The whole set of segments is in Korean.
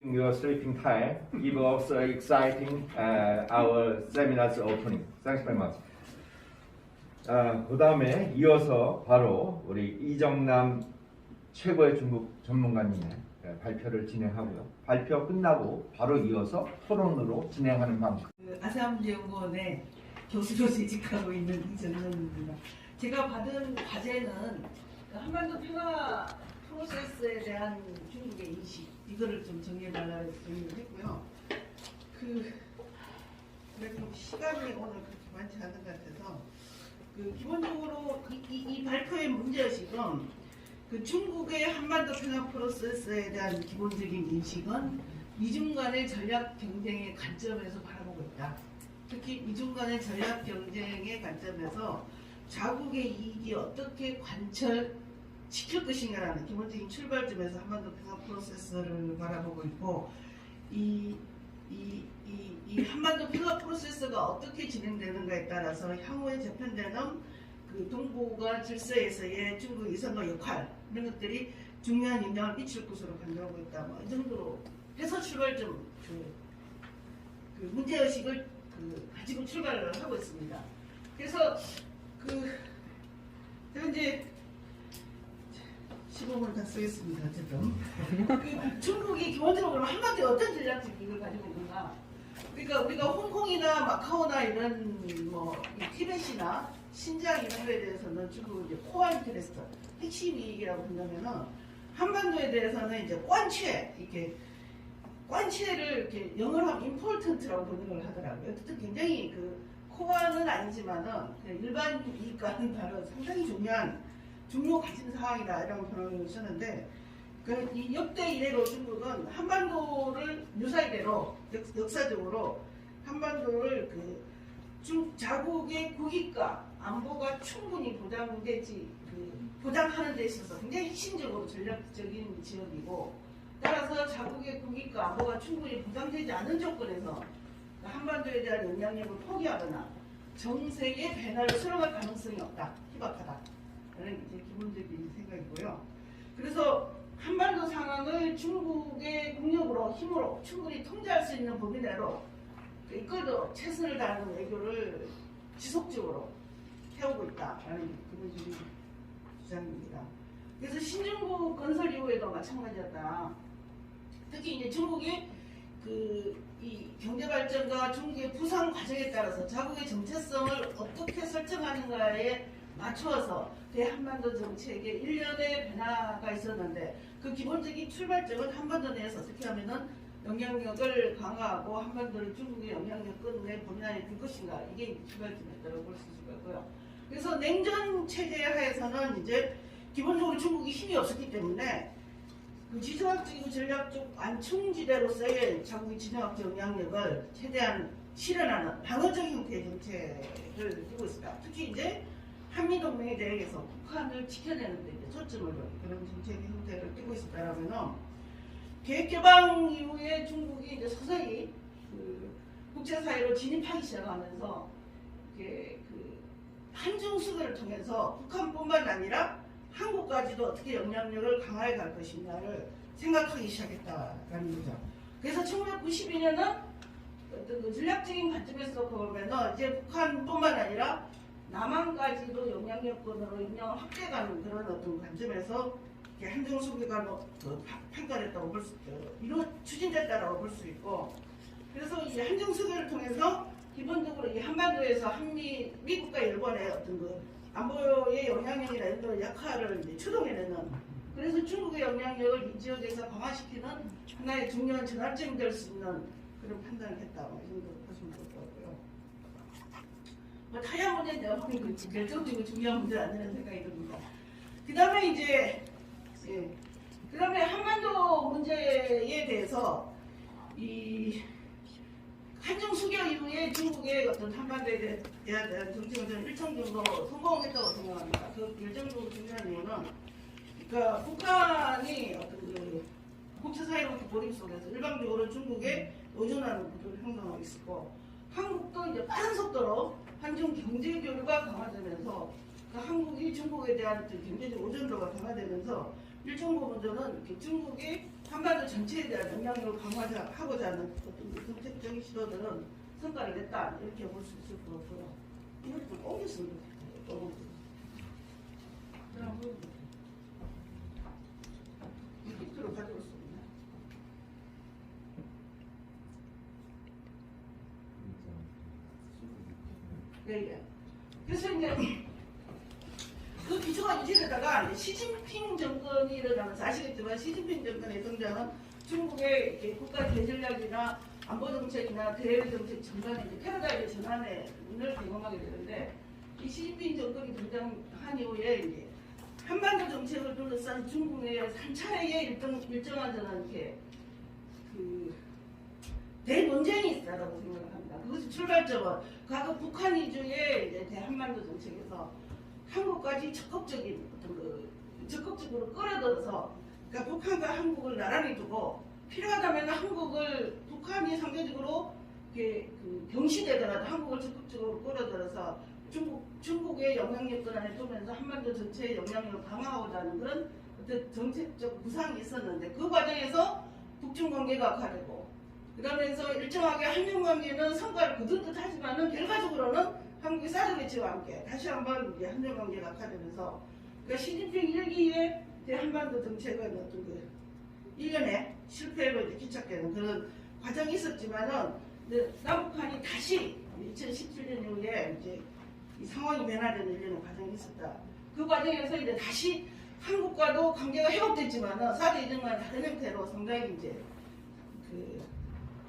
Your sleeping time give us exciting our seminars opening. Thanks very much. 그 다음에 이어서 바로 우리 이정남 최고의 중국 전문가님의 발표를 진행하고요. 발표 끝나고 바로 이어서 토론으로 진행하는 방식. 아세안문제연구원의 교수로 재직하고 있는 이정남입니다. 제가 받은 과제는 한반도 평화 프로세스에 대한 중국의 인식 이거를 좀 정리해달라고 정리를 했고요. 그래도 시간이 오늘 그렇게 많지 않은 것 같아서 기본적으로 이 발표의 문제의식은 중국의 한반도 평화 프로세스에 대한 기본적인 인식은 미중 간의 전략 경쟁의 관점에서 바라보고 있다. 특히 미중 간의 전략 경쟁의 관점에서 자국의 이익이 어떻게 관철시킬 것인가라는 기본적인 출발점에서 한반도 평화 프로세스를 바라보고 있고 이 한반도 평화 프로세스가 어떻게 진행되는가에 따라서 향후에 재편되는 동북아 질서에서의 중국 이성과 역할 이런 것들이 중요한 영향을 미칠 것으로 판단하고 있다. 뭐 이 정도로 해서 출발점 문제의식을 가지고 출발을 하고 있습니다. 그래서 제가 이제 시범을 다 쓰겠습니다. 어쨌든 중국이 기본적으로 한반도에 어떤 전략적 이익을 가지고 있는가? 그러니까 우리가 홍콩이나 마카오나 이런 티벳이나 신장 이런 거에 대해서는 중국은 이제 코어 인터레스트, 핵심 이익이라고 본다면은 한반도에 대해서는 이제 관치를 이렇게 영어로 하면 임포턴트라고 번역을 하더라고요. 어쨌든 굉장히 코어는 아니지만은 일반 이익과는 다른 상당히 중요한 중요 가진 사항이다 이런 표현을 쓰는데 이 역대 이래로 중국은 한반도를 유사이대로 역사적으로 한반도를 자국의 국익과 안보가 충분히 보장하는 데 있어서 굉장히 핵심적으로 전략적인 지역이고 따라서 자국의 국익과 안보가 충분히 보장되지 않은 조건에서 한반도에 대한 영향력을 포기하거나 정세의 변화를 수용할 가능성이 없다, 희박하다. 라는 이제 기본적인 생각이고요. 그래서 한반도 상황을 중국의 국력으로 힘으로 충분히 통제할 수 있는 범위 내로 이끌도 최선을 다하는 외교를 지속적으로 해오고 있다라는 기본적인 주장입니다. 그래서 신중국 건설 이후에도 마찬가지였다. 특히 이제 중국이 이 경제 발전과 중국의 부상 과정에 따라서 자국의 정체성을 어떻게 설정하는가에 맞추어서 대한반도 정책에 일련의 변화가 있었는데 그 기본적인 출발점은 한반도 내에서 어떻게 하면은 영향력을 강화하고 한반도를 중국의 영향력권의 범위 안에 둘 것인가 이게 출발점이었다고 볼 수 있을 것 같고요. 그래서 냉전 체제 하에서는 이제 기본적으로 중국이 힘이 없었기 때문에 지정학적이고 전략적 완충지대로서의 자국의 지정학적 영향력을 최대한 실현하는 방어적 형태의 정책을 띄고 있습니다. 특히 이제 한미동맹에 대해서 북한을 지켜내는 데 이제 초점을 그런 정책의 형태를 띄고 있었다라면은 계획개방 이후에 중국이 이제 서서히 국제사회로 진입하기 시작하면서 한중수교를 통해서 북한뿐만 아니라 한국까지도 어떻게 영향력을 강화해 갈 것인가를 생각하기 시작했다라는 거죠. 그래서 1992년은 어떤 전략적인 관점에서 보면은 이제 북한뿐만 아니라 남한까지도 영향력권으로 영향을 확대하는 그런 어떤 관점에서 한중수교가 판단했다고 볼 수 있고 추진됐다라고 볼 수 있고 그래서 이 한중수교를 통해서 기본적으로 이 한반도에서 미국과 일본의 어떤 안보의 영향력이나 이런 역할을 이제 추동해내는 그래서 중국의 영향력을 이 지역에서 강화시키는 하나의 중요한 전환점이 될 수 있는 그런 판단을 했다. 이 정도로 보시면 좋을 것 같고요. 타이완 문제는 결정적이고 중요한 문제는 아니라는 생각이 듭니다. 그 다음에 이제 그 다음에 한반도 문제에 대해서 이 한중 수교 이후에 중국의 어떤 한반도에 대한 정책은 일정 정도 성공했다고 생각합니다. 그 결정적으로 중요한 이유는 그러니까 북한이 어떤 국제사회로부터 고립 속에서 일방적으로 중국에 의존하는 구조를 형성하고 있었고 한국도 이제 빠른 속도로 한중 경제 교류가 강화되면서 한국이 중국에 대한 경제적 의존도가 강화되면서 일정 부분들은 중국이 한반도 전체에 대한 영향력을 강화하고자 하는 어떤 정책적인 시도들은 성과를 냈다 이렇게 볼 수 있을 것 같고요. 이걸 좀 옮겼으면 좋겠어요. 그럼 이렇게 가져올 수 있나? 네. 그래서 이제 그 기초가 유지되다가 시진핑 정권이 일어나면서 아시겠지만 시진핑 정권의 등장은 중국의 이렇게 국가 대전략이나 안보 정책이나 대외 정책 전반에 이제 패러다임의 전환에 문을 제공하게 되는데 이 시진핑 정권이 등장한 이후에 이제 한반도 정책을 둘러싼 중국의 3차례의 일정한 저는 이렇게 그 대논쟁이 있다고 생각을 합니다. 그것이 출발점은 과거 북한 위주의 이제 대한반도 정책에서 한국까지 적극적으로 끌어들여서 그러니까 북한과 한국을 나란히 두고 필요하다면 한국을 북한이 상대적으로 병시되더라도 한국을 적극적으로 끌어들여서 중국의 영향력권 안에 두면서 한반도 전체의 영향력을 강화하고자 하는 그런 어떤 정책적 구상이 있었는데 그 과정에서 북중 관계가 악화되고 그러면서 일정하게 한중 관계는 성과를 거둔 듯 하지만은 결과적으로는 한국의 사드 배치와 함께 다시 한번 이제 한중 관계가 악화되면서 그러니까 시진핑 1기의 대한반도 정책은 어떤 그 1년에 실패로 이제 기착되는 그런 과정이 있었지만은 남북한이 다시 2017년 이후에 이제 이 상황이 변화되는 일련의 과정이 있었다. 그 과정에서 이제 다시 한국과도 관계가 회복됐지만은 사드 이전과는 다른 형태로 상당히 이제 그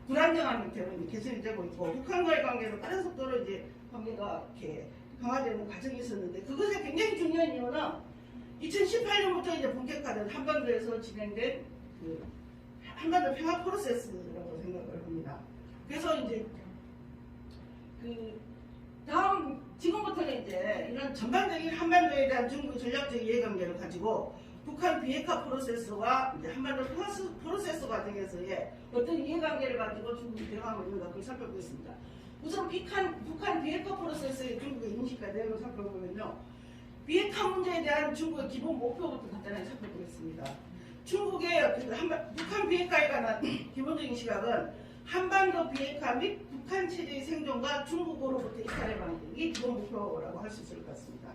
불안정한 형태로 이제 개선이 되고 있고 북한과의 관계는 빠른 속도로 이제 관계가 이렇게 강화되는 과정이 있었는데 그것에 굉장히 중요한 이유는 2018년부터 이제 본격화된 한반도에서 진행된 그 한반도 평화 프로세스라고 생각을 합니다. 그래서 이제 그 다음 지금부터는 이제 이런 전반적인 한반도에 대한 중국의 전략적 이해관계를 가지고 북한 비핵화 프로세스와 이제 한반도 프로세스 과정에서의 어떤 이해관계를 가지고 중국이 대응하고 있는가 그걸 살펴보겠습니다. 우선 북한 비핵화 프로세스의 중국의 인식과 내용을 살펴보면요. 비핵화 문제에 대한 중국의 기본 목표부터 간단하게 살펴보겠습니다. 중국의 북한 비핵화에 관한 기본적인 시각은 한반도 비핵화 및 북한 체제의 생존과 중국으로부터 이탈의 방식이 기본 목표라고 할 수 있을 것 같습니다.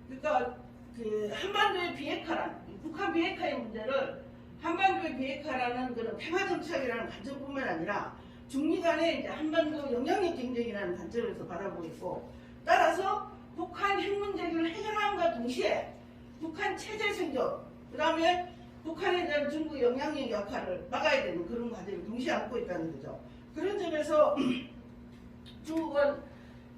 그러니까 그 한반도의 비핵화란 북한 비핵화의 문제를 한반도의 비핵화라는 그런 평화 정착이라는 관점뿐만 아니라 중미 간의 이제 한반도 영향력 경쟁이라는 관점에서 바라보고 있고 따라서 북한 핵 문제를 해결함과 동시에 북한 체제 생존 그 다음에 북한에 대한 중국의 영향력 역할을 막아야 되는 그런 과제를 동시에 안고 있다는 거죠. 그런 점에서 중국은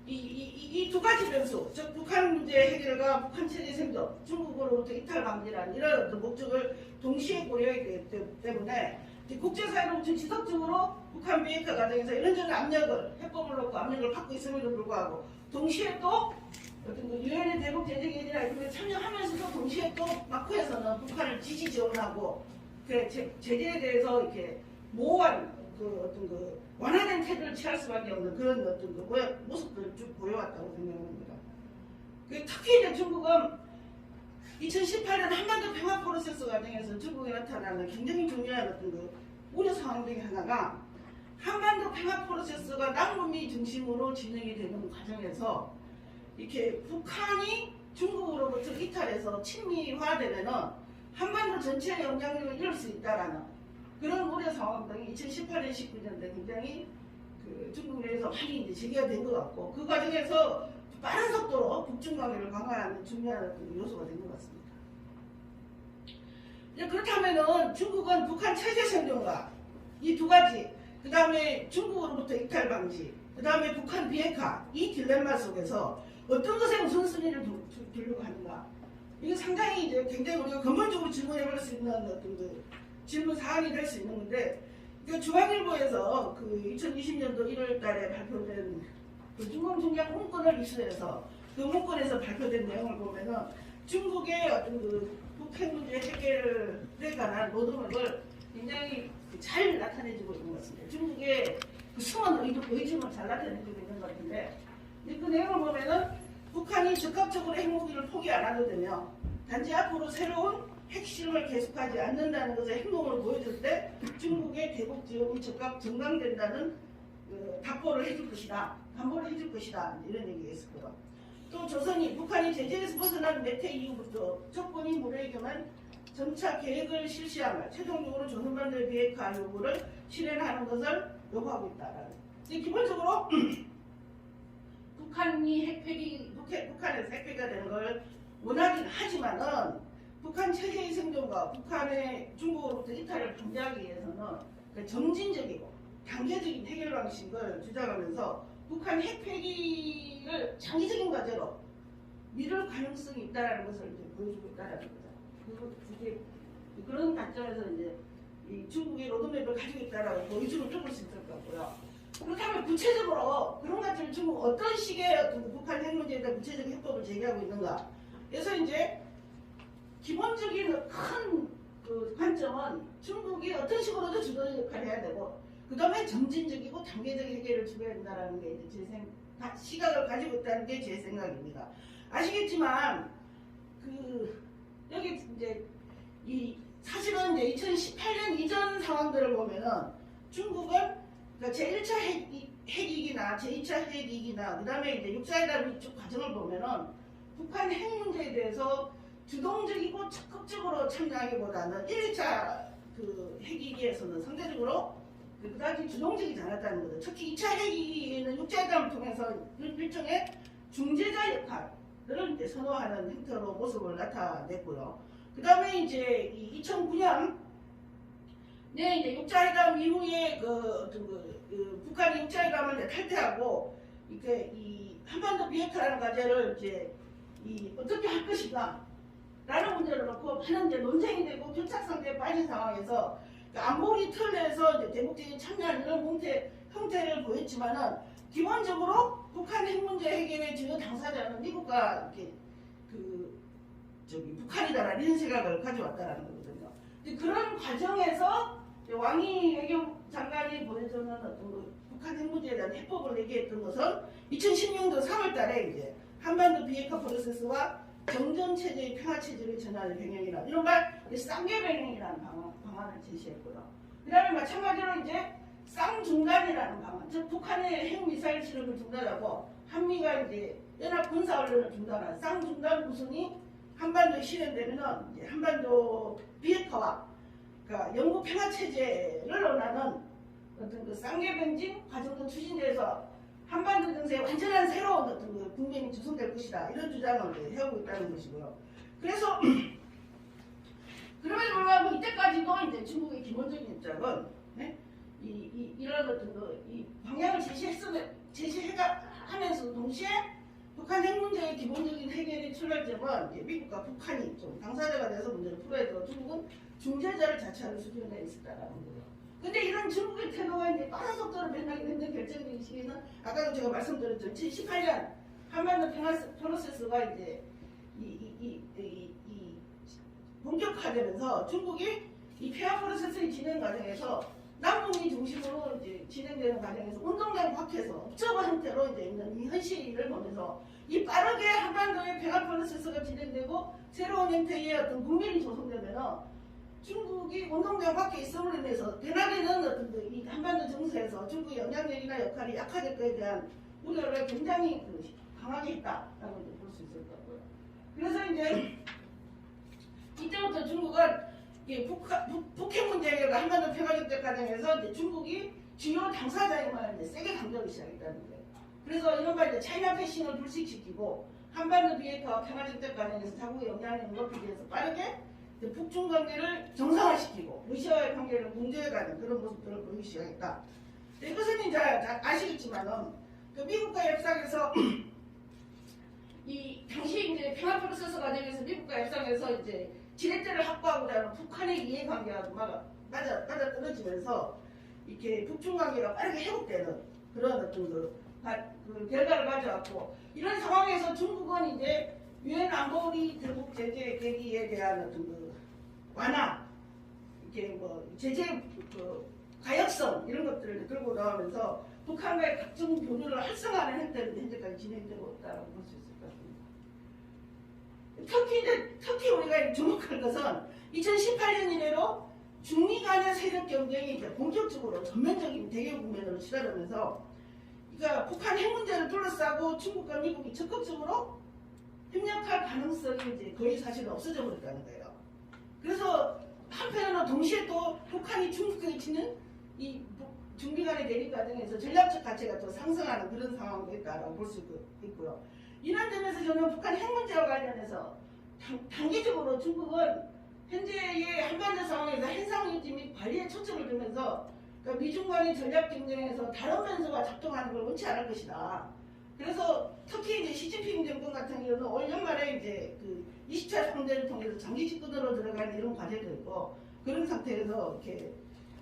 이 두 가지 변수, 즉 북한 문제 해결과 북한 체제 생존, 중국으로부터 이탈 방지라는 이런 어떤 목적을 동시에 고려해야 되기 때문에 국제사회로부터 지속적으로 북한 비핵화 과정에서 이런저런 압력을 해법을 놓고 압력을 받고 있음에도 불구하고 동시에 또 어떤 그 유엔의 대북 제재기구나 이런 데 참여하면서도 동시에 또 마크에서는 북한을 지지 지원하고 그 제재에 대해서 이렇게 모호한 그 어떤 그 완화된 태도를 취할 수밖에 없는 그런 어떤 그 모습들을 쭉 보여왔다고 생각합니다. 특히 이제 중국은 2018년 한반도 평화 프로세스 과정에서 중국에 나타나는 굉장히 중요한 어떤 그 우려 상황 중에 하나가 한반도 평화 프로세스가 남북미 중심으로 진행이 되는 과정에서 이렇게 북한이 중국으로부터 이탈해서 친미화되면은 한반도 전체의 영향력을 잃을 수 있다라는 그런 우려 상황 등이 2018년, 19년대 굉장히 그 중국 내에서 많이 이제 제기가 된 것 같고 그 과정에서 빠른 속도로 북중 관계를 강화하는 중요한 어떤 요소가 된 것 같습니다. 그렇다면은 중국은 북한 체제 생존과 이 두 가지, 그 다음에 중국으로부터 이탈 방지, 그 다음에 북한 비핵화 이 딜레마 속에서 어떤 것에 우선순위를 두려고 하는가? 이게 상당히 이제 굉장히 우리가 근본적으로 질문해볼 수 있는 어떤 그 질문 사안이 될 수 있는 건데, 중앙일보에서 그 2020년도 1월달에 발표된 그 중공 중량 문건을 이수해서 그 문건에서 발표된 내용을 보면은 중국의 어떤 그 북핵 문제 해결에 관한 로드맵을 굉장히 잘 나타내주고 있는 것 같습니다. 중국의 그 숨은 의중을 잘 나타내주고 있는 것 같은데, 그 내용을 보면은 북한이 적극적으로 핵무기를 포기 안 하도 되며 단지 앞으로 새로운 핵심을 계속하지 않는다는 것을 행동으로 보여줄 때 중국의 대북 지원이 즉각 증강된다는 답보를 해줄 것이다. 담보를 해줄 것이다. 이런 얘기가 있었고요. 또 조선이 북한이 제재에서 벗어난 몇 해 이후부터 첩보니 무례에게만 점차 계획을 실시하며 최종적으로 조선반도의 비핵화 요구를 실현하는 것을 요구하고 있다. 기본적으로 북한이 북한에서 핵폐기가 되는 걸 원하긴 하지만은 북한 체제의 생존과 북한의 중국으로부터 이탈을 방지하기 위해서는 점진적이고 단계적인 해결 방식을 주장하면서 북한 핵폐기를 장기적인 과제로 미룰 가능성이 있다는 것을 이제 보여주고 있다는 거죠. 그런 관점에서 이제 이 중국의 로드맵을 가지고 있다라고 보여주고 뚫을 수 있을 것 같고요. 그렇다면 구체적으로 그런 것들을 중국 어떤 식의 어떤 북한 핵 문제에 대한 구체적인 해법을 제기하고 있는가. 그래서 이제 기본적인 큰 그 관점은 중국이 어떤 식으로도 주도적 역할을 해야 되고 그 다음에 점진적이고 단계적인 해결을 주어야 된다는 게 이제 시각을 가지고 있다는 게 제 생각입니다. 아시겠지만 여기 이제 사실은 이제 2018년 이전 상황들을 보면은 중국은 그러니까 제1차 핵위기나 제2차 핵위기나 그 다음에 이제 육자회담 이쪽 과정을 보면은 북한 핵 문제에 대해서 주동적이고 적극적으로 참여하기보다는 1차 그 핵위기에서는 상대적으로 그다지 주동적이지 않았다는 거죠. 특히 2차 핵위기에는 육자회담을 통해서 일종의 중재자 역할을 이제 선호하는 형태로 모습을 나타냈고요. 그 다음에 이제 2009년 이제 육자회담 이후에 북한이 육자회담을 탈퇴하고 이 한반도 비핵화라는 과제를 이제 어떻게 할 것인가 라는 문제를 놓고 많은 이제 논쟁이 되고 교착 상태에 빠진 상황에서 안보리 틀에서 이제 대북적인 참여하는 이런 형태를 보였지만은 기본적으로 북한 핵 문제 해결의 주요 당사자는 미국과 이렇게 북한이다라는 이런 생각을 가져왔다라는 거거든요. 그런 과정에서 왕이 외교장관이 보여주는 어떤 북한 핵 문제에 대한 해법을 얘기했던 것은 2010년도 3월달에 이제 한반도 비핵화 프로세스와 정전체제의 평화체제를 전환의 병행이라 이런 말 쌍계병행이라는 방안을 제시했고요. 그 다음에 마찬가지로 이제 쌍중단이라는 방안, 즉 북한의 핵미사일 실험을 중단하고 한미가 이제 연합 군사훈련을 중단한 쌍중단 구성이 한반도에 실현되면은 이제 한반도 비핵화와 그러니까 영구 평화체제를 원하는 어떤 그 쌍계병진 과정도 추진돼서 한반도 정세에 완전한 새로운 어떤 그 국면이 조성될 것이다. 이런 주장을 해오고 있다는 것이고요. 그래서 그럼에도 불구하고 이때까지도 이제 중국의 기본적인 입장은 이런 어떤 이 방향을 제시하면서 동시에 북한 핵 문제의 기본적인 해결의 출발점은 이제 미국과 북한이 좀 당사자가 돼서 문제를 풀어야 되고 중국은 중재자를 자처하는 수준에 있었다라는 거예요. 근데 이런 중국의 태도가 이제 빠른 속도로 변하게 되는 결정적인 시기는 아까도 제가 말씀드렸죠. 2018년 한반도 평화 프로세스가 이제 본격화되면서 중국이 이 평화 프로세스의 진행 과정에서 남북이 중심으로 이제 진행되는 과정에서 운동장 밖에서 업저버 형태로 이제 있는 이 현실을 보면서 이 빠르게 한반도의 평화 프로세스가 진행되고 새로운 형태의 어떤 국면이 조성되면은 중국이 운동장 밖에 있음으로 인해서 변화되는 어떤 이 한반도 정세에서 중국의 영향력이나 역할이 약화될 것에 대한 우려를 굉장히 강하게 했다라고 볼 수 있을 것 같고요. 그래서 이제 이때부터 중국은 북핵 문제 해결과 한반도 평화협정 과정에서 이제 중국이 주요 당사자임을 세게 강조하기 시작했다는 거예요. 그래서 이른바 이제 차이나 패싱을 불식시키고 한반도 비핵화와 평화협정 과정에서 자국의 영향력을 높이기 위해서 빠르게 북중 관계를 정상화시키고 러시아와의 관계를 공조해가는 그런 모습들을 보이기 시작했다. 이것은 이제 아시겠지만은 그 미국과 협상에서 이 당시 이제 평화 프로세스 과정에서 미국과 협상에서 이제 지렛대를 확보하고자 하는 북한의 이해관계가 맞아 떨어지면서 이렇게 북중 관계가 빠르게 회복되는 그런 어떤 그 결과를 가져왔고 이런 상황에서 중국은 이제 유엔 안보리 대북 제재 계기에 대한 어떤 그 완화, 이렇게 뭐 제재 그 가역성 이런 것들을 들고 나오면서 북한과의 각종 교류를 활성화하는 형태로 현재까지 진행되고 있다고 볼 수 있을 것 같습니다. 특히 우리가 주목할 것은 2018년 이래로 중미 간의 세력 경쟁이 이제 본격적으로 전면적인 대결 국면으로 치달으면서 그러니까 북한 핵 문제를 둘러싸고 중국과 미국이 적극적으로 협력할 가능성이 이제 거의 사실 없어져 버렸다는 거예요. 그래서 한편으로는 동시에 또 북한이 중국에 치는 이 중미 간의 대립 과정에서 전략적 가치가 더 상승하는 그런 상황도 있다고 볼 수 있고요. 이런 점에서 저는 북한 핵 문제와 관련해서 단기적으로 중국은 현재의 한반도 상황에서 해상 유지 및 관리에 초점을 두면서 그러니까 미중 간의 전략 경쟁에서 다른 변수가 작동하는 걸 원치 않을 것이다. 그래서 특히 이제 시진핑 정권 같은 경우는 올 연말에 이제 그 20차 상대를 통해서 장기 집권으로 들어가는 이런 과제도 있고 그런 상태에서 이렇게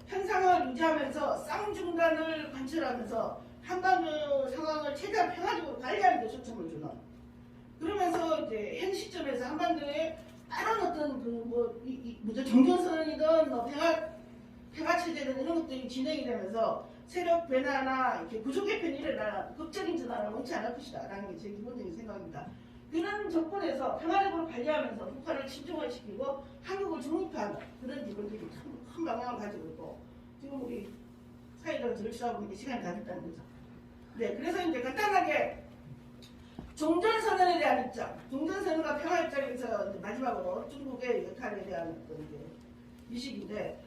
현상을 유지하면서 쌍중단을 관철하면서 한반도 상황을 최대한 평화적으로 관리하는 데 초점을 주는 그러면서 이제 현 시점에서 한반도에 다른 어떤 뭐죠 정전선언이든 뭐 평화 체제든 이런 것들이 진행이 되면서 세력 변화나 이렇게 구조 개편이 일어나 극적인 전환을 원치 않을 것이다라는 게 제 기본적인 생각입니다. 그런 조건에서 평화적으로 관리하면서 북한을 침종화시키고 한국을 중립화하는 그런 기본적인 큰 방향을 가지고 있고 지금 우리 사회적으로 절차하고 이제 시간이 다 됐다는 거죠. 네, 그래서 이제 간단하게 종전선언에 대한 입장, 종전선언과 평화 입장에서 이제 마지막으로 중국의 역할에 대한 어떤 이제 이식인데,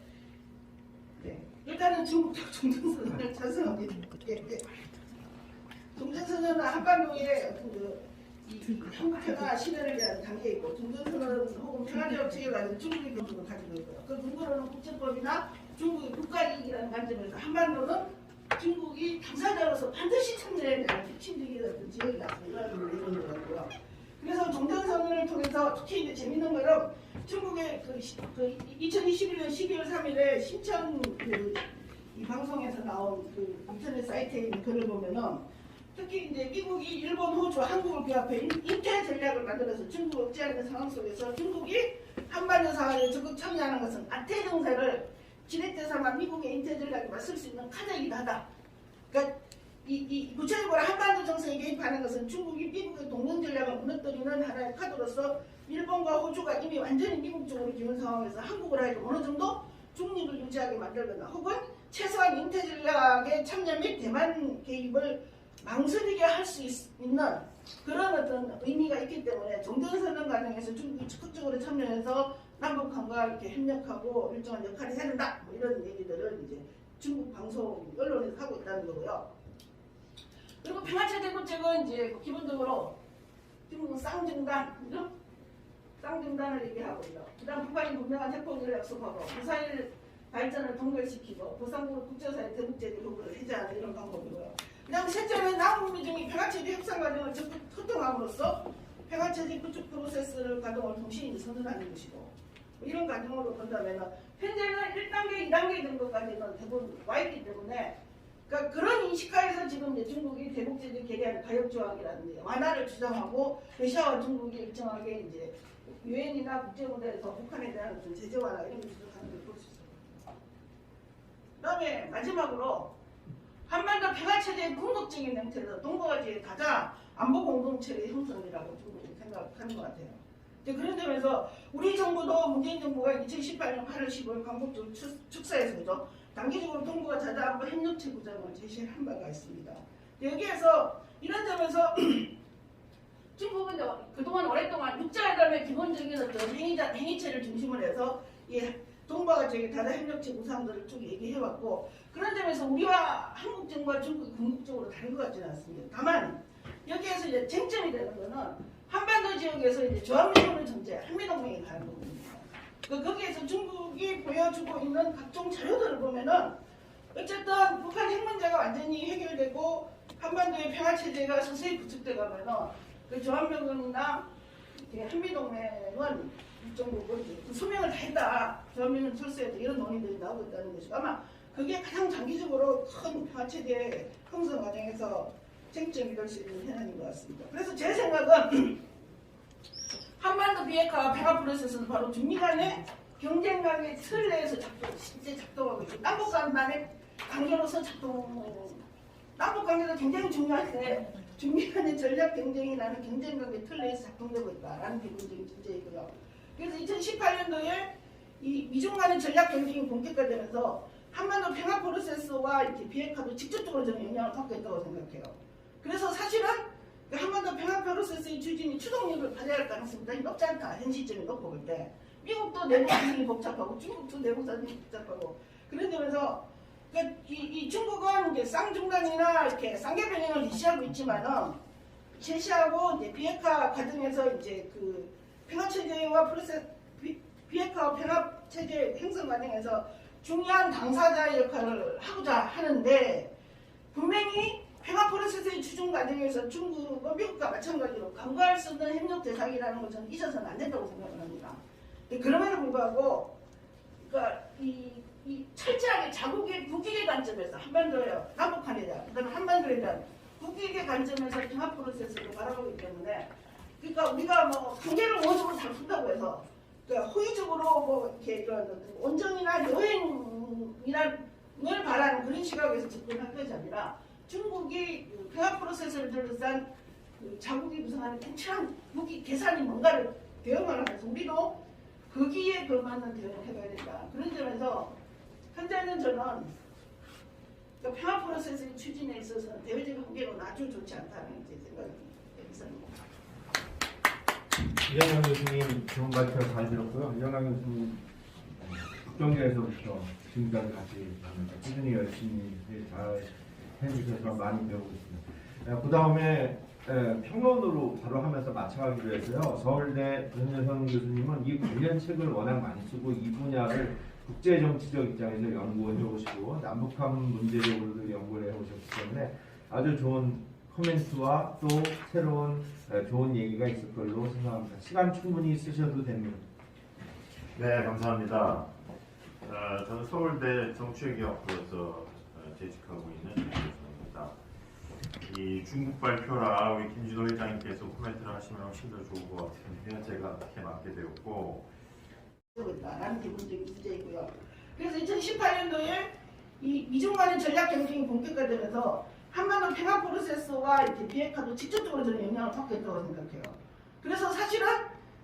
네, 일단은 중국적 종전선언을 찬성합니다. 예, 예. 종전선언은 한반도의 이 평화 실현에 대한 단계에 있고, 종전선언은 혹은 평화적 체계가 중국의 근거를 가지고 있고요. 그 근거로는 국제법이나 중국의 국가이익이라는 관점에서 한반도는 중국이 당사자로서 반드시 참여해야 되는 핵심적인 어떤 지역이다. 이런 내용인 것 같고요. 그래서 종전선언을 통해서 특히 이제 재밌는 거는 중국의 그 2021년 12월 3일에 신천 이 방송에서 나온 그 인터넷 사이트에 있는 글을 보면은 특히 이제 미국이 일본, 호주, 한국을 비합해 인태 전략을 만들어서 중국을 억제하는 상황 속에서 중국이 한반도 상황에 적극 참여하는 것은 아태 정세를 지렛대 삼아 미국의 인태 전략에 맞설 수 있는 카드이기도 하다. 그러니까 이 구체적으로 한반도 정세에 개입하는 것은 중국이 미국의 동맹 전략을 무너뜨리는 하나의 카드로서 일본과 호주가 이미 완전히 미국 쪽으로 기운 상황에서 한국을 하여금 어느 정도 중립을 유지하게 만들거나 혹은 최소한 인태 전략에 참여 및 대만 개입을 망설이게 할 수 있는 그런 어떤 의미가 있기 때문에 종전선언 과정에서 중국이 적극적으로 참여해서 남북한과 이렇게 협력하고 일정한 역할을 해야 된다. 뭐 이런 얘기들을 이제 중국 방송 언론에서 하고 있다는 거고요. 그리고 평화체제 구책은 이제 기본적으로 중국은 쌍중단, 쌍중단을 얘기하고요. 그다음 북한이 분명한 핵폭력을 약속하고 무사일 발전을 동결시키고 부산국 국제사회 대북제재 요구를 해제하는 이런 방법이고요. 그다음 셋째는 남북미중이 평화체제 협상 과정을 적극推动함으로써 평화체제 구축 프로세스를 과정을 동시에 선언하는 것이고 뭐 이런 과정으로 본다면 현재는 1단계, 2단계 정도까지는 대부분 와 있기 때문에 그러니까 그런 인식하에서 지금 이제 중국이 대북제재 개량 가역조항이라든지 완화를 주장하고 러시아와 중국이 일정하게 이제 유엔이나 국제무대에서 북한에 대한 어떤 제재 완화 이런 걸 주장하는 걸 볼 수 있습니다. 그다음에 마지막으로 한반도 평화체제의 궁극적인 형태로 동북아시아의 가장 안보 공동체의 형성이라고 중국이 생각하는 것 같아요. 그런 점에서 우리 정부도 문재인 정부가 2018년 8월 15일 광복절 축사에서죠. 단기적으로 동북아 자주안보 협력체 구상을 제시한 바가 있습니다. 여기에서 이런 점에서 중국은 그동안 오랫동안 육자회담의 기본적인 어떤 행위체를 중심으로 해서 동북아 지역의 다자 협력체 구상들을 쭉 얘기해왔고 그런 점에서 우리와 한국 정부와 중국이 궁극적으로 다른 것 같지는 않습니다. 다만 여기에서 이제 쟁점이 되는 것은 한반도 지역에서 이제 조합미군의 존재, 한미동맹이 가는 부분입니다. 거기에서 중국이 보여주고 있는 각종 자료들을 보면은 어쨌든 북한 핵 문제가 완전히 해결되고 한반도의 평화체제가 서서히 구축되가면은 그 조합미군이나 한미동맹은 일정부분 수명을 다했다. 조합미군 철수했다. 이런 논의들이 나오고 있다는 것이고 아마 그게 가장 장기적으로 큰 평화체제 형성 과정에서 쟁점이 될 수 있는 현안인 것 같습니다. 그래서 제 생각은 한반도 비핵화 평화 프로세스는 바로 중미 간의 경쟁관계 틀 내에서 실제 작동하고 있고 남북 간의 관계로서 남북 관계도 굉장히 중요한데 중미 간의 전략 경쟁이 나는 경쟁관계 틀 내에서 작동되고 있다라는 기본적인 전제이고요. 그래서 2018년도에 이 미중 간의 전략 경쟁이 본격화되면서 한반도 평화 프로세스와 이제 비핵화도 직접적으로 저는 영향을 받고 있다고 생각해요. 그래서 사실은 그 한반도 평화 프로세스의 추진이 추동력을 발휘할 가능성이 굉장히 높지 않다. 현 시점에 놓고 볼 때. 미국도 내부 사정이 복잡하고 중국도 내부 사정이 복잡하고 그런 점에서 이 중국은 이제 쌍중단이나 이렇게 쌍계 병행을 이시하고 있지만은 제시하고 이제 비핵화 과정에서 이제 그 평화 체제와 비핵화 평화 체제 형성 과정에서 중요한 당사자의 역할을 하고자 하는데 분명히 평화 프로세스의 추진 과정에서 중국은 미국과 마찬가지로 간과할 수 없는 협력 대상이라는 것은 잊어서는 안 된다고 생각을 합니다. 그럼에도 불구하고 그러니까 이 철저하게 자국의 국익의 관점에서 한반도요 남북한에 대한 그다음에 한반도에 대한 국익의 관점에서 평화 프로세스를 바라보기 때문에 그러니까 우리가 뭐 관계를 원적으로 잘 푼다고 해서 그러니까 호의적으로 뭐 이렇게 이런 온정이나 여행이란을 바라는 그런 시각에서 접근할 것이 아니라 중국이 그 평화 프로세스를 둘러싼 그 자국이 구성하는 팽창한 무기 계산이 뭔가를 대응을 하면서 우리도 거기에 걸맞는 대응을 해봐야 된다. 그런 점에서 현재는 저는 그 평화 프로세스의 추진에 있어서는 대외적 관계로는 아주 좋지 않다는 제 생각이 있습니다. 이영남 교수님 좋은 발표 잘 들었고요. 이영남 교수님 국정교에서부터 지금까지 같이 꾸준히 열심히 잘 해주셔서 많이 배우고 있습니다. 그 다음에 평론으로 바로 하면서 마쳐가기로 해서요. 서울대 전여성 교수님은 이 관련 책을 워낙 많이 쓰고 이 분야를 국제정치적 입장에서 연구를 해오시고 남북한 문제적으로도 연구를 해오셨기 때문에 아주 좋은 코멘트와 또 새로운 좋은 얘기가 있을 걸로 생각합니다. 시간 충분히 쓰셔도 됩니다. 네, 감사합니다. 저는 서울대 정치외교학부에서 재직하고 있는 교수입니다. 이 중국 발표라 우리 김진호 회장님께서 코멘트를 하시면 훨씬 더 좋을 것 같은데요. 제가 어떻게 맡게 되었고 라는 기본적인 문제이고요. 그래서 2018년도에 이 미중 간의 전략 경쟁이 본격화되면서 한반도 평화 프로세스와 이제 비핵화도 직접적으로 저는 영향을 받고 있다고 생각해요. 그래서 사실은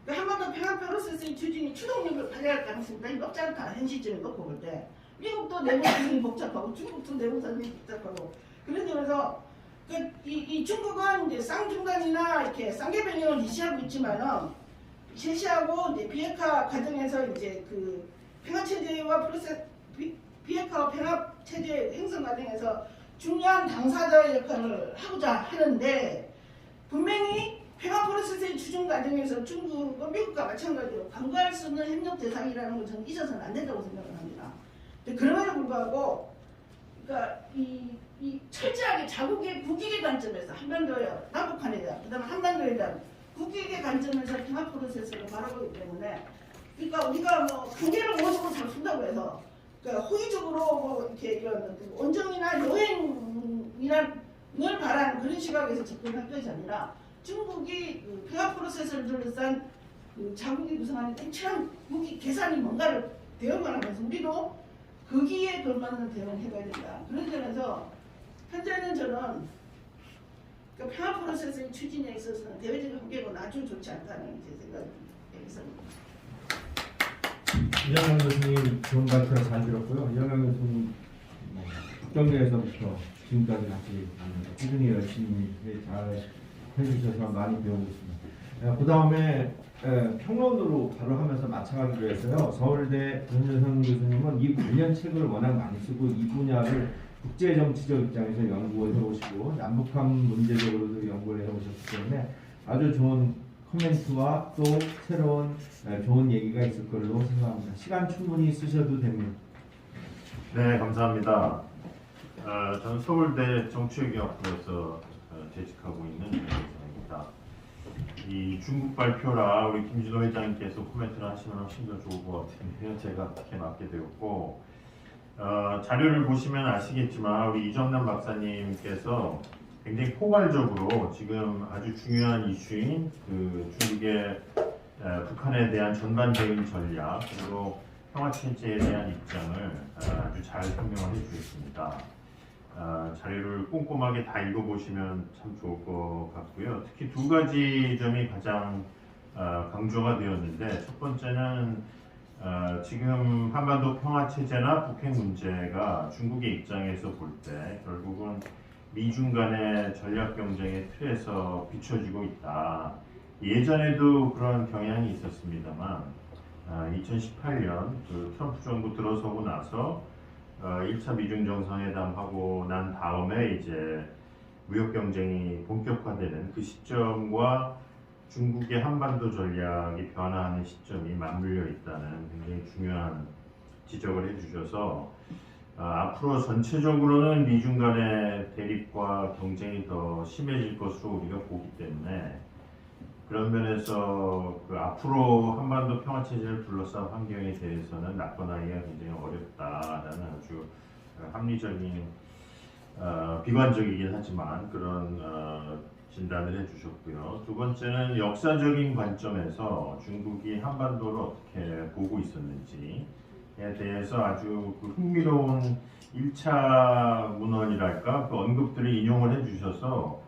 그 한반도 평화 프로세스의 추진이 추동력을 발휘할 가능성이 굉장히 높지 않다. 현 시점에 놓고 볼 때. 미국도 내부 사정이 복잡하고 중국도 내부 사정이 복잡하고 그런 점에서 이 중국은 이제 쌍중단이나 이렇게 쌍계 병행을 이시하고 있지만은 제시하고 이제 비핵화 과정에서 이제 그 평화 체제와 비핵화 평화 체제 형성 과정에서 중요한 당사자의 역할을 하고자 하는데 분명히 평화 프로세스의 추진 과정에서 중국은 미국과 마찬가지로 간과할 수 없는 협력 대상이라는 것은 잊어서는 안 된다고 생각을 합니다. 그럼에도 불구하고 그러니까 이 철저하게 자국의 국익의 관점에서 한반도요 남북한에 대한 그다음에 한반도에 대한 국익의 관점에서 평화 프로세스를 바라보기 때문에 그러니까 우리가 뭐 관계를 원적으로 잘 푼다고 해서 그러니까 호의적으로 뭐 이렇게 이런 온정이나 여행이란을 바라는 그런 시각에서 접근할 것이 아니라 중국이 그 평화 프로세스를 둘러싼 그 자국이 구성하는 팽창한 무기 계산이 뭔가를 대응을 하면서 우리도 거기에 걸맞는 대응을 해봐야 된다. 그런 점에서 현재는 저는 그 평화 프로세스의 추진에 있어서는 대외적 관계로는 아주 좋지 않다는 제 생각이 있습니다. 이영남 교수님 좋은 발표 잘 들었고요. 이영남 교수님 국정교에서부터 지금까지 같이 꾸준히 열심히 잘 해주셔서 많이 배우고 있습니다. 그 다음에 평론으로 바로 하면서 마쳐가기로 해서요. 서울대 전여성 교수님은 이 관련 책을 워낙 많이 쓰고 이 분야를 국제정치적 입장에서 연구를 해오시고 남북한 문제적으로도 연구를 해오셨기 때문에 아주 좋은 코멘트와 또 새로운 좋은 얘기가 있을 걸로 생각합니다. 시간 충분히 쓰셔도 됩니다. 네, 감사합니다. 저는 서울대 정치외교학부에서 재직하고 있는 교수입니다. 이 중국 발표라 우리 김진호 회장님께서 코멘트를 하시면 훨씬 더 좋을 것 같은데요. 제가 어떻게 맡게 되었고 자료를 보시면 아시겠지만 우리 이정남 박사님께서 굉장히 포괄적으로 지금 아주 중요한 이슈인 그 중국의 북한에 대한 전반 대응 전략 그리고 평화 체제에 대한 입장을 아주 잘 설명을 해주셨습니다. 자료를 꼼꼼하게 다 읽어보시면 참 좋을 것 같고요. 특히 두 가지 점이 가장 강조가 되었는데 첫 번째는 지금 한반도 평화 체제나 북핵 문제가 중국의 입장에서 볼 때 결국은 미중 간의 전략 경쟁의 틀에서 비춰지고 있다. 예전에도 그런 경향이 있었습니다만 2018년 그 트럼프 정부 들어서고 나서 1차 미중 정상회담하고 난 다음에 이제 무역 경쟁이 본격화되는 그 시점과 중국의 한반도 전략이 변화하는 시점이 맞물려 있다는 굉장히 중요한 지적을 해주셔서 앞으로 전체적으로는 미중 간의 대립과 경쟁이 더 심해질 것으로 우리가 보기 때문에 그런 면에서 그 앞으로 한반도 평화 체제를 둘러싼 환경에 대해서는 낙관하기가 굉장히 어렵다라는 아주 합리적인 비관적이긴 하지만 그런 진단을 해주셨고요. 두 번째는 역사적인 관점에서 중국이 한반도를 어떻게 보고 있었는지에 대해서 아주 그 흥미로운 1차 문헌이랄까 그 언급들을 인용을 해주셔서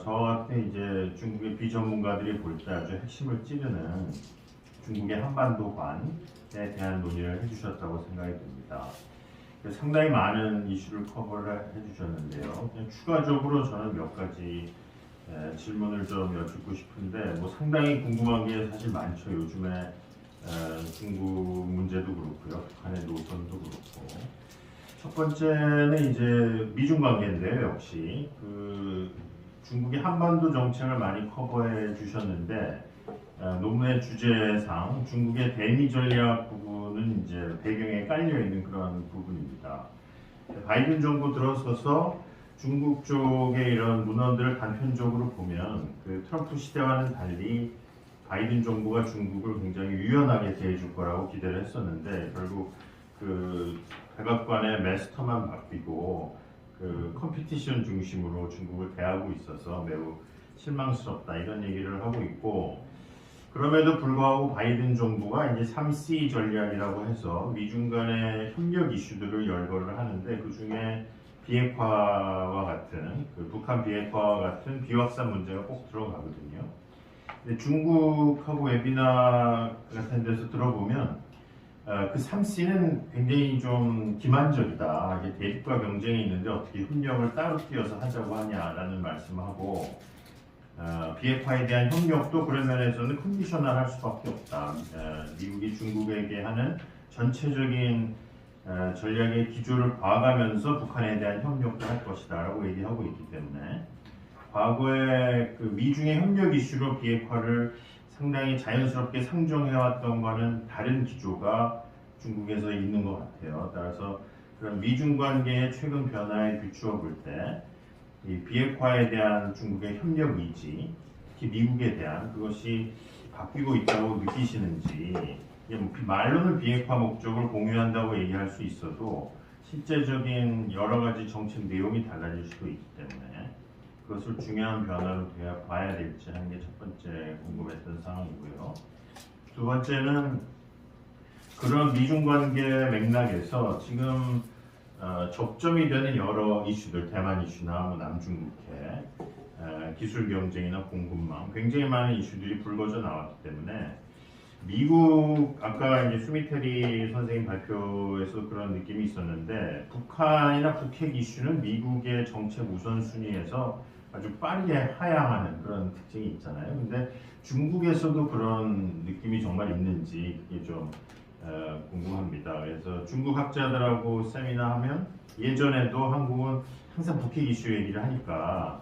저한테 이제 중국의 비전문가들이 볼 때 아주 핵심을 찌르는 중국의 한반도관에 대한 논의를 해주셨다고 생각이 듭니다. 상당히 많은 이슈를 커버를 해주셨는데요. 그냥 추가적으로 저는 몇 가지 질문을 좀 여쭙고 싶은데 뭐 상당히 궁금한 게 사실 많죠. 요즘에 중국 문제도 그렇고요, 북한의 노선도 그렇고. 첫 번째는 이제 미중 관계인데요. 역시 그 중국이 한반도 정책을 많이 커버해 주셨는데 논문의 주제상 중국의 대미 전략 부분은 이제 배경에 깔려 있는 그런 부분입니다. 바이든 정부 들어서서 중국 쪽의 이런 문헌들을 단편적으로 보면 그 트럼프 시대와는 달리 바이든 정부가 중국을 굉장히 유연하게 대해줄 거라고 기대를 했었는데 결국 그 백악관의 마스터만 바뀌고 그 컴피티션 중심으로 중국을 대하고 있어서 매우 실망스럽다 이런 얘기를 하고 있고 그럼에도 불구하고 바이든 정부가 이제 3C 전략이라고 해서 미중 간의 협력 이슈들을 열거를 하는데 그 중에 비핵화와 같은 그 북한 비핵화와 같은 비확산 문제가 꼭 들어가거든요. 근데 중국하고 웨비나 같은 데서 들어보면 그 3C는 굉장히 좀 기만적이다. 이게 대립과 경쟁이 있는데 어떻게 협력을 따로 띄어서 하자고 하냐라는 말씀하고 비핵화에 대한 협력도 그런 면에서는 컨디셔널할 수밖에 없다. 미국이 중국에게 하는 전체적인 전략의 기조를 봐가면서 북한에 대한 협력도 할 것이다라고 얘기하고 있기 때문에 과거에 그 미중의 협력 이슈로 비핵화를 상당히 자연스럽게 상정해왔던 것과는 다른 기조가 중국에서 있는 것 같아요. 따라서 그런 미중 관계의 최근 변화에 비추어 볼 때 이 비핵화에 대한 중국의 협력 의지, 특히 미국에 대한 그것이 바뀌고 있다고 느끼시는지 말로는 비핵화 목적을 공유한다고 얘기할 수 있어도 실제적인 여러 가지 정책 내용이 달라질 수도 있기 때문에 그것을 중요한 변화로 봐야 될지 하는 게 첫 번째 궁금했던 상황이고요. 두 번째는 그런 미중 관계 맥락에서 지금 접점이 되는 여러 이슈들, 대만 이슈나 뭐 남중국해, 기술 경쟁이나 공급망, 굉장히 많은 이슈들이 불거져 나왔기 때문에 미국 아까 이제 수미테리 선생님 발표에서 그런 느낌이 있었는데 북한이나 북핵 이슈는 미국의 정책 우선순위에서 아주 빠르게 하향하는 그런 특징이 있잖아요. 근데 중국에서도 그런 느낌이 정말 있는지 그게 좀 궁금합니다. 그래서 중국 학자들하고 세미나 하면 예전에도 한국은 항상 북핵 이슈 얘기를 하니까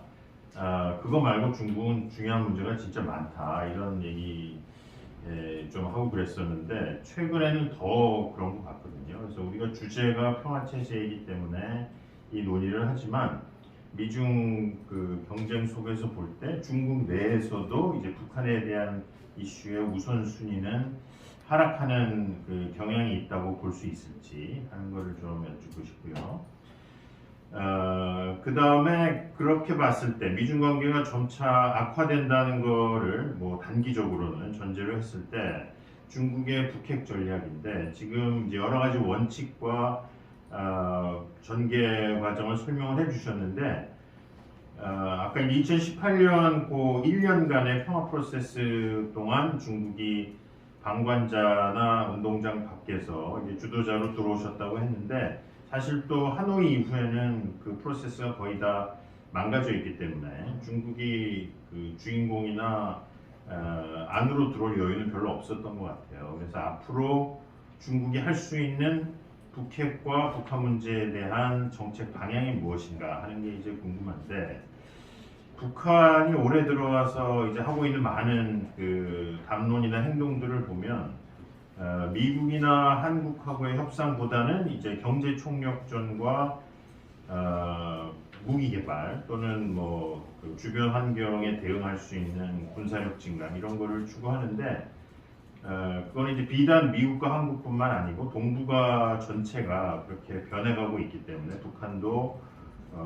그거 말고 중국은 중요한 문제가 진짜 많다 이런 얘기 좀 하고 그랬었는데 최근에는 더 그런 것 같거든요. 그래서 우리가 주제가 평화체제이기 때문에 이 논의를 하지만 미중 그 경쟁 속에서 볼 때 중국 내에서도 이제 북한에 대한 이슈의 우선순위는 하락하는 그 경향이 있다고 볼 수 있을지 하는 것을 좀 여쭙고 싶고요. 그 다음에 그렇게 봤을 때 미중 관계가 점차 악화된다는 거를 뭐 단기적으로는 전제로 했을 때 중국의 북핵 전략인데 지금 이제 여러 가지 원칙과 전개 과정을 설명을 해주셨는데 아까 2018년 그 1년간의 평화 프로세스 동안 중국이 방관자나 운동장 밖에서 이제 주도자로 들어오셨다고 했는데 사실 또 하노이 이후에는 그 프로세스가 거의 다 망가져 있기 때문에 중국이 그 주인공이나 안으로 들어올 여유는 별로 없었던 것 같아요. 그래서 앞으로 중국이 할 수 있는 북핵과 북한 문제에 대한 정책 방향이 무엇인가 하는 게 이제 궁금한데 북한이 올해 들어와서 이제 하고 있는 많은 그 담론이나 행동들을 보면 미국이나 한국하고의 협상보다는 이제 경제 총력전과 무기 개발 또는 뭐그 주변 환경에 대응할 수 있는 군사력 증강 이런 거를 추구하는데 그건 이제 비단 미국과 한국뿐만 아니고 동북아 전체가 그렇게 변해가고 있기 때문에 북한도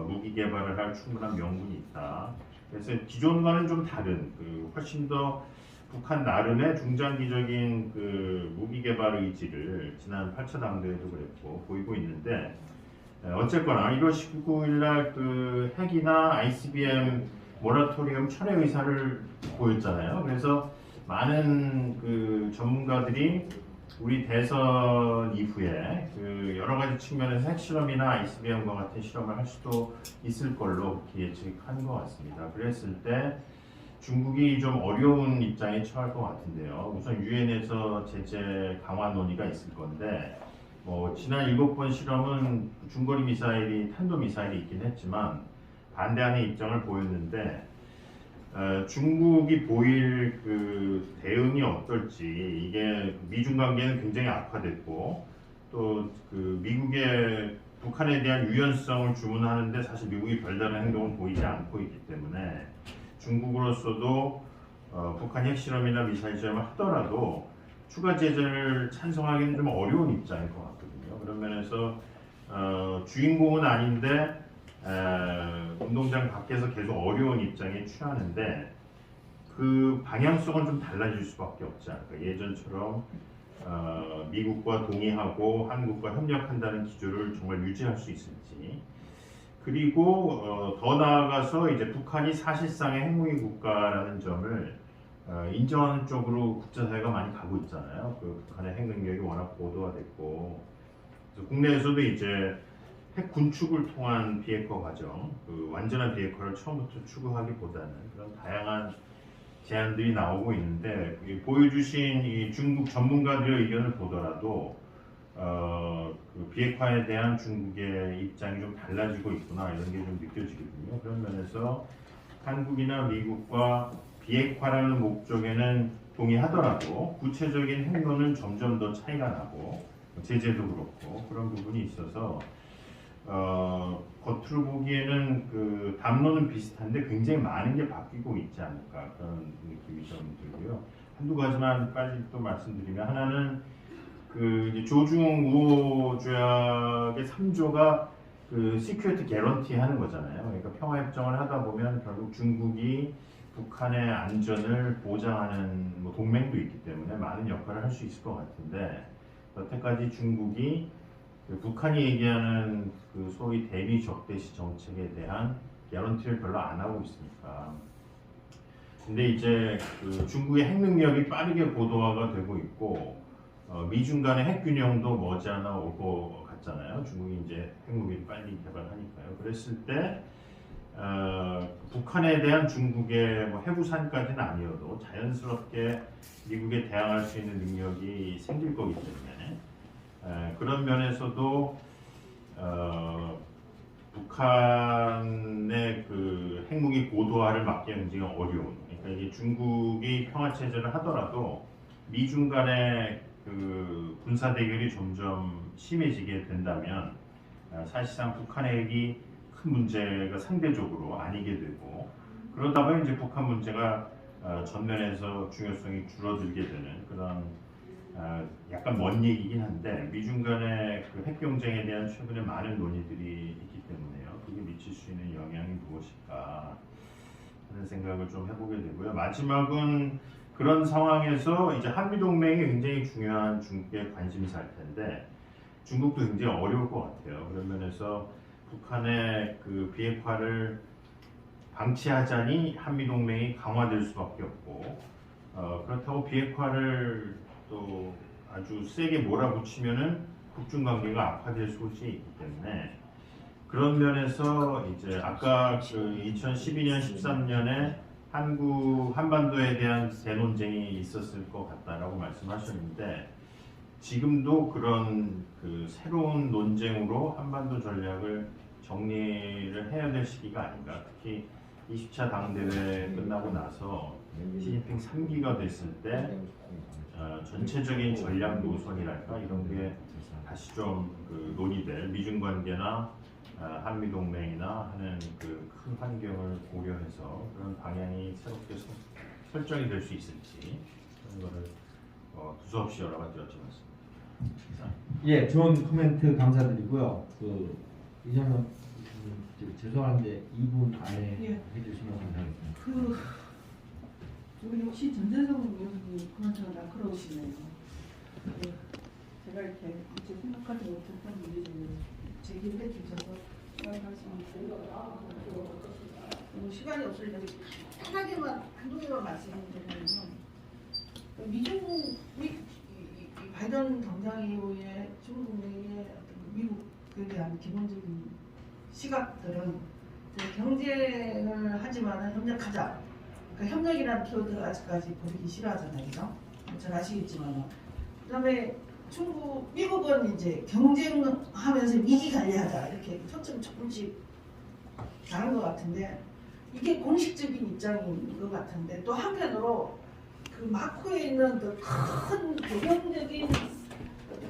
무기 개발을 할 충분한 명분이 있다. 그래서 기존과는 좀 다른 훨씬 더 북한 나름의 중장기적인 그 무기 개발 의지를 지난 8차 당대에도 그랬고 보이고 있는데 어쨌거나 1월 19일 날 그 핵이나 ICBM 모라토리엄 철회 의사를 보였잖아요. 그래서 많은 그 전문가들이 우리 대선 이후에 그 여러 가지 측면에서 핵실험이나 ICBM과 같은 실험을 할 수도 있을 걸로 그렇게 예측한 것 같습니다. 그랬을 때 중국이 좀 어려운 입장에 처할 것 같은데요. 우선 유엔에서 제재 강화 논의가 있을 건데 지난 7번 실험은 중거리 미사일이 탄도 미사일이 있긴 했지만 반대하는 입장을 보였는데 중국이 보일 그 대응이 어떨지 이게 미중 관계는 굉장히 악화됐고 또 그 미국의 북한에 대한 유연성을 주문하는데 사실 미국이 별다른 행동을 보이지 않고 있기 때문에 중국으로서도 북한 핵실험이나 미사일 시험을 하더라도 추가 제재를 찬성하기는 좀 어려운 입장일 것 같거든요. 그런 면에서 주인공은 아닌데 운동장 밖에서 계속 어려운 입장에 취하는데 그 방향성은 좀 달라질 수밖에 없지 않을까. 예전처럼 미국과 동의하고 한국과 협력한다는 기조를 정말 유지할 수 있을지. 그리고 더 나아가서 이제 북한이 사실상의 핵무기 국가라는 점을 인정하는 쪽으로 국제사회가 많이 가고 있잖아요. 그 북한의 핵 능력이 워낙 보도가 됐고 그래서 국내에서도 이제 핵 군축을 통한 비핵화 과정, 그 완전한 비핵화를 처음부터 추구하기보다는 그런 다양한 제안들이 나오고 있는데 보여주신 이 중국 전문가들의 의견을 보더라도 그 비핵화에 대한 중국의 입장이 좀 달라지고 있구나 이런 게 좀 느껴지거든요. 그런 면에서 한국이나 미국과 비핵화라는 목적에는 동의하더라도 구체적인 행동은 점점 더 차이가 나고 제재도 그렇고 그런 부분이 있어서 겉으로 보기에는 그 담론은 비슷한데 굉장히 많은 게 바뀌고 있지 않을까 그런 느낌이 좀 들고요. 한두 가지만 빨리 또 말씀드리면 하나는 그 이제 조중 우호 조약의 3조가 그 시큐리티 개런티 하는 거잖아요. 그러니까 평화 협정을 하다 보면 결국 중국이 북한의 안전을 보장하는 동맹도 있기 때문에 많은 역할을 할 수 있을 것 같은데 여태까지 중국이 그 북한이 얘기하는 그 소위 대미 적대시 정책에 대한 개런티를 별로 안 하고 있으니까. 근데 이제 그 중국의 핵 능력이 빠르게 고도화가 되고 있고 미중 간의 핵 균형도 머지않아 올 것 같잖아요. 중국이 이제 핵무기를 빨리 개발하니까요. 그랬을 때 북한에 대한 중국의 해부산까지는 아니어도 자연스럽게 미국에 대항할 수 있는 능력이 생길 거기 때문에 그런 면에서도 북한의 그 핵무기 고도화를 막기 굉장히 어려운. 그러니까 이게 중국이 평화 체제를 하더라도 미중 간의 그 군사 대결이 점점 심해지게 된다면 사실상 북한의 핵이 큰 문제가 상대적으로 아니게 되고 그러다 보면 이제 북한 문제가 전면에서 중요성이 줄어들게 되는 그런 약간 먼 얘기긴 한데 미중 간의 그 핵 경쟁에 대한 최근에 많은 논의들이 있기 때문에요. 그게 미칠 수 있는 영향이 무엇일까 하는 생각을 좀 해보게 되고요. 마지막은 그런 상황에서 이제 한미 동맹이 굉장히 중요한 중국의 관심사일 텐데 중국도 굉장히 어려울 것 같아요. 그런 면에서 북한의 그 비핵화를 방치하자니 한미 동맹이 강화될 수밖에 없고 그렇다고 비핵화를 또 아주 세게 몰아붙이면은 북중 관계가 악화될 소지 있기 때문에 그런 면에서 이제 아까 그 2012년 13년에 한반도에 대한 대논쟁이 있었을 것 같다라고 말씀하셨는데 지금도 그런 그 새로운 논쟁으로 한반도 전략을 정리를 해야 될 시기가 아닌가. 특히 20차 당대회 끝나고 나서 시진핑 3기가 됐을 때 전체적인 전략 노선이랄까 이런 게 다시 좀 그 논의될 미중 관계나 한미 동맹이나 하는 그 큰 환경을 고려해서 그런 방향이 새롭게 설정이 될 수 있을지 그런 거를 두서없이 여러 가지 여쭤봤습니다. 이상. 예, 좋은 코멘트 감사드리고요. 이정남 죄송한데 2분 안에 예. 해주시면 감사하겠습니다. 우리 역시 전재성 교수님 코멘트가 날카로우시네요. 네. 제가 이렇게 이제 생각하지 못했던 문제를 제기를 해주셔서 시간이 없으니까 편하게만 한두 개만 말씀드리면 이 바이든 정장 이후에 중국 내의 미국에 대한 기본적인 시각들은 경쟁을 하지만 협력하자. 그러니까 협력이라는 키워드를 아직까지 버리기 싫어하잖아요. 그죠? 잘 아시겠지만. 그 다음에 미국은 이제 경쟁하면서 위기 관리하자. 이렇게 초점 조금씩 다른 것 같은데 이게 공식적인 입장인 것 같은데 또 한편으로 그 마크에 있는 큰 배경적인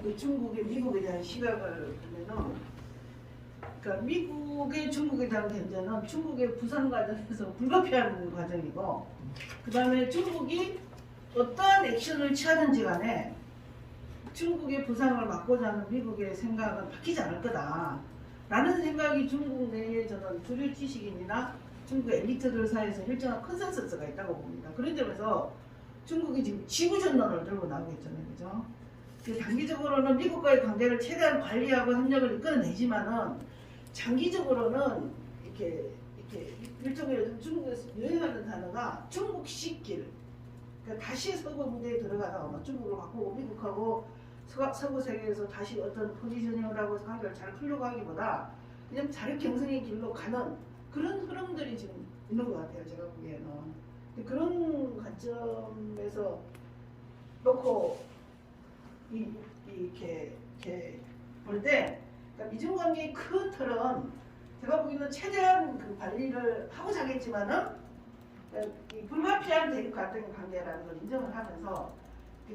그 중국의 미국에 대한 시각을 보면은 그러니까 미국의 중국에 대한 견제는 중국의 부산 과정에서 불가피한 과정이고 그 다음에 중국이 어떠한 액션을 취하든지 간에 중국의 부상을 막고자 하는 미국의 생각은 바뀌지 않을 거다 라는 생각이 중국 내에 저는 주류 지식인이나 중국 엘리트들 사이에서 일정한 컨센서스가 있다고 봅니다. 그런 점에서 중국이 지금 지구전론을 들고 나오고 있잖아요. 그죠? 단기적으로는 미국과의 관계를 최대한 관리하고 협력을 이끌어내지만은 장기적으로는 이렇게 일종의 중국에서 유행하는 단어가 중국식길. 그러니까 다시 서구 무대에 들어가서 중국을 바꾸고 미국하고 서구 세계에서 다시 어떤 포지셔닝을 하고 관계를 잘 풀려고 하기보다 그냥 자력 경쟁의 길로 가는 그런 흐름들이 지금 있는 것 같아요. 제가 보기에는. 그런 관점에서 놓고 이렇게 볼 때 그러니까 미중 관계의 큰 틀은 제가 보기에는 최대한 그 관리를 하고자 하겠지만은 불가피한 대립 같은 관계라는 걸 인정을 하면서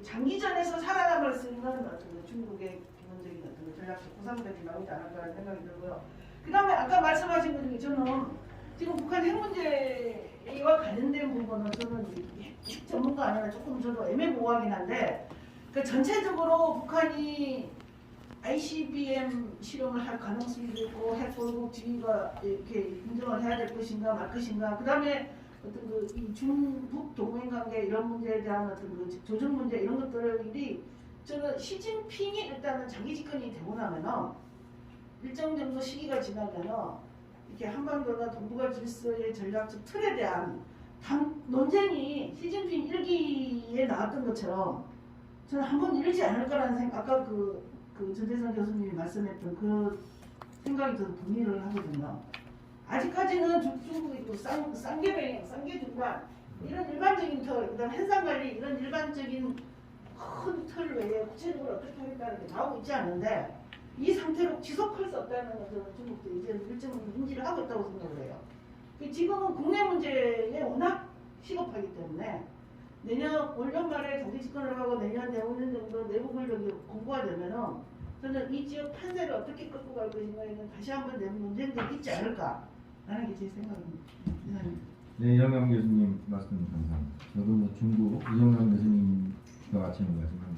장기전에서 살아남을 수 있는 어떤 중국의 기본적인 어떤 전략적 구상들이 나오지 않을까라는 생각이 들고요. 그 다음에 아까 말씀하신 것 중에 저는 지금 북한 핵 문제와 관련된 부분은 저는 핵 전문가 아니라 조금 저도 애매모호하긴 한데 그 전체적으로 북한이 ICBM 실험을 할 가능성도 있고 핵 보유국 지위가 이렇게 인정을 해야 될 것인가 말 것인가 그 다음에 어떤 이 중북 동맹 관계 이런 문제에 대한 어떤 그 조정 문제 이런 것들이 저는 시진핑이 일단은 장기 집권이 되고 나면은 일정 정도 시기가 지나면은 이렇게 한반도나 동북아 질서의 전략적 틀에 대한 논쟁이 시진핑 일기에 나왔던 것처럼 저는 한번 이르지 않을 거라는 생각. 아까 그 전재선 교수님이 말씀했던 그 생각이 저도 동의를 하거든요. 아직까지는 중국이 또 쌍계뱅, 쌍계중간 이런 일반적인 틀, 그다음 해상관리 이런 일반적인 큰 틀 외에 구체적으로 어떻게 하겠다는 게 나오고 있지 않은데 이 상태로 지속할 수 없다는 것은 중국도 이제 일정은 인지를 하고 있다고 생각을 해요. 지금은 국내 문제에 워낙 시급하기 때문에 올 연말에 단기 집권을 하고 내년 내후년 정도 내부 권력이 공고가 되면은 저는 이 지역 판세를 어떻게 끌고 갈 것인가에는 다시 한번 내부 논쟁들이 있지 않을까라는 게 제 생각입니다. 이상입니다. 네, 이정남 교수님 말씀 감사합니다. 저도 중국 이정남 교수님과 같이 말씀합니다.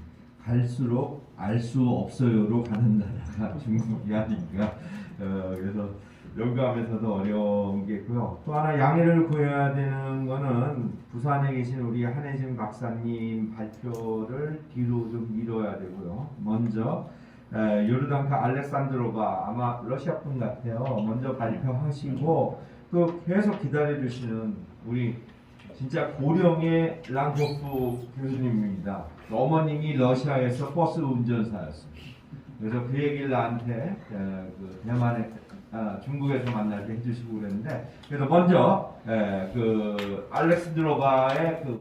갈수록 알 수 없어요로 가는 나라가 중국이 아닌가. 그래서 연구하면서도 어려운 게 있고요. 또 하나 양해를 구해야 되는 거는 부산에 계신 우리 한혜진 박사님 발표를 뒤로 좀 미뤄야 되고요. 먼저 요르단카 알렉산드로가 아마 러시아 분 같아요. 먼저 발표하시고 또 계속 기다려 주시는 우리 진짜 고령의 랑코프 교수님입니다. 어머님이 러시아에서 버스 운전사였습니다. 그래서 그 얘기를 나한테 그 대만에 중국에서 만날 때 해주시고 그랬는데, 그래서 먼저 그 알렉스드로바의 그